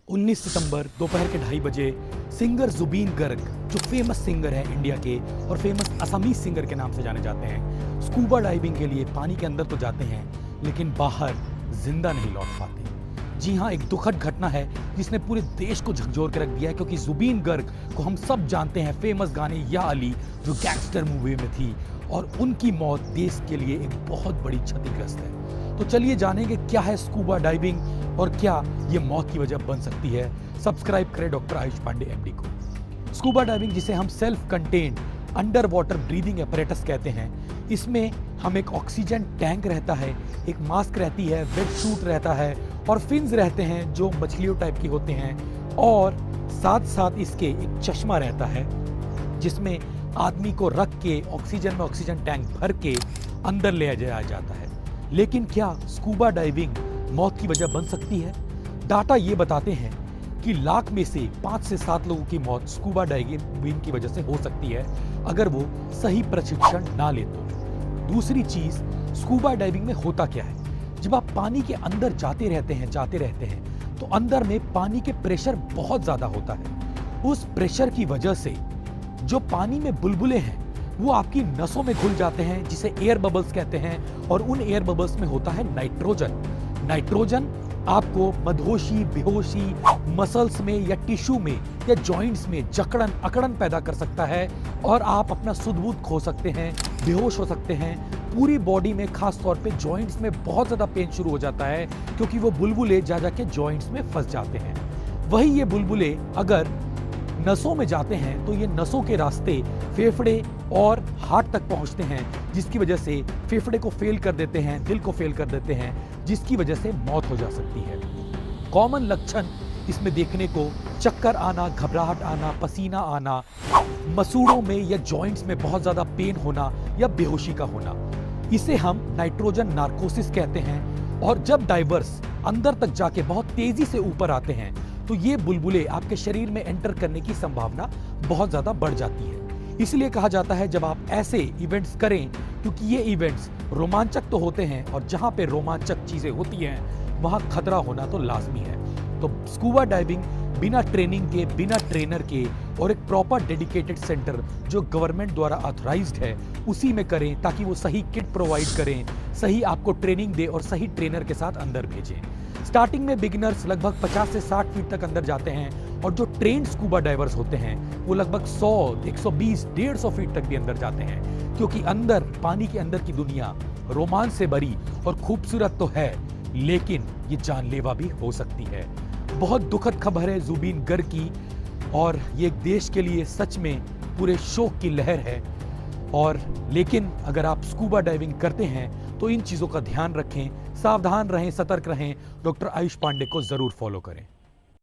19 सितंबर दोपहर के 2:30 बजे सिंगर जुबीन गर्ग, जो फेमस सिंगर है इंडिया के और फेमस असमीज सिंगर के नाम से जाने जाते हैं, स्कूबा डाइविंग के लिए पानी के अंदर तो जाते हैं लेकिन बाहर जिंदा नहीं लौट पाते। जी हाँ, एक दुखद घटना है जिसने पूरे देश को झकझोर के रख दिया है, क्योंकि जुबीन गर्ग को हम सब जानते हैं फेमस गाने या अली, जो गैंगस्टर मूवी में थी, और उनकी मौत देश के लिए एक बहुत बड़ी क्षतिग्रस्त है। तो चलिए जानेंगे क्या है स्कूबा डाइविंग और क्या ये मौत की वजह बन सकती है। सब्सक्राइब करें डॉक्टर आयुष पांडे एमडी को। स्कूबा डाइविंग, जिसे हम self contained under water breathing apparatus कहते हैं, इसमें हम एक ऑक्सीजन टैंक रहता है, एक मास्क रहती है, वेट सूट रहता है और फिन्स रहते हैं जो मछलियों टाइप की होते हैं, और साथ साथ इसके एक चश्मा रहता है जिसमें आदमी को रख के ऑक्सीजन में ऑक्सीजन टैंक भर के अंदर ले जाया जाता है। लेकिन क्या स्कूबा डाइविंग मौत की वजह बन सकती है? डाटा ये बताते हैं कि लाख में से 5 से 7 लोगों की मौत स्कूबा डाइविंग की वजह से हो सकती है अगर वो सही प्रशिक्षण ना ले तो। दूसरी चीज, स्कूबा डाइविंग में होता क्या है? जब आप पानी के अंदर जाते रहते हैं तो अंदर में पानी के प्रेशर बहुत ज्यादा होता है। उस प्रेशर की वजह से जो पानी में बुलबुले हैं वो आपकी नसों में घुल जाते हैं, जिसे एयर बबल्स कहते हैं, और उन एयर बबल्स में होता है नाइट्रोजन आपको मदहोशी, बेहोशी, मसल्स में या टिश्यू में या जॉइंट्स में जकड़न अकड़न पैदा कर सकता है और आप अपना सुध-बुध खो सकते हैं, बेहोश हो सकते हैं। पूरी बॉडी में, खास तौर पे जॉइंट्स में बहुत ज्यादा पेन शुरू हो जाता है, क्योंकि वो बुलबुले जा जाके जॉइंट्स में फंस जाते हैं। वही ये बुलबुले अगर नसों में जाते हैं तो ये नसों के रास्ते फेफड़े और हार्ट तक पहुंचते हैं, जिसकी वजह से फेफड़े को फेल कर देते हैं, दिल को फेल कर देते हैं, जिसकी वजह से मौत हो जा सकती है। कॉमन लक्षण इसमें देखने को चक्कर आना, घबराहट आना, पसीना आना, मसूड़ों में या जॉइंट्स में बहुत ज्यादा पेन होना या बेहोशी का होना, इसे हम नाइट्रोजन नार्कोसिस कहते हैं। और जब डाइवर्स अंदर तक जाके बहुत तेजी से ऊपर आते हैं तो ये बुलबुले आपके शरीर में एंटर करने की संभावना बहुत ज्यादा बढ़ जाती है। इसलिए कहा जाता है जब आप ऐसे इवेंट्स करें, क्योंकि ये इवेंट्स रोमांचक तो होते हैं और जहां पे रोमांचक चीजें होती हैं वहां खतरा होना तो लाजमी है। तो स्कूबा डाइविंग बिना ट्रेनिंग के, बिना ट्रेनर के और एक प्रॉपर डेडिकेटेड सेंटर जो गवर्नमेंट द्वारा ऑथराइज्ड है उसी में करें, ताकि वो सही किट प्रोवाइड करें, सही आपको ट्रेनिंग दे और सही ट्रेनर के साथ अंदर भेजें। स्टार्टिंग में बिगिनर्स लगभग 50 से 60 फीट तक अंदर जाते हैं और जो ट्रेन्ड स्कूबा डाइवर्स होते हैं वो लगभग 100, 120, 150 फीट तक भी अंदर जाते हैं, क्योंकि अंदर पानी के अंदर की दुनिया रोमांच से भरी और खूबसूरत तो है, लेकिन ये जानलेवा भी हो सकती है। बहुत दुखद खबर है जुबीन गर्ग की, और ये देश के लिए सच में पूरे शोक की लहर है। और लेकिन अगर आप स्कूबा डाइविंग करते हैं तो इन चीजों का ध्यान रखें, सावधान रहें, सतर्क रहें। डॉक्टर आयुष पांडे को जरूर फॉलो करें।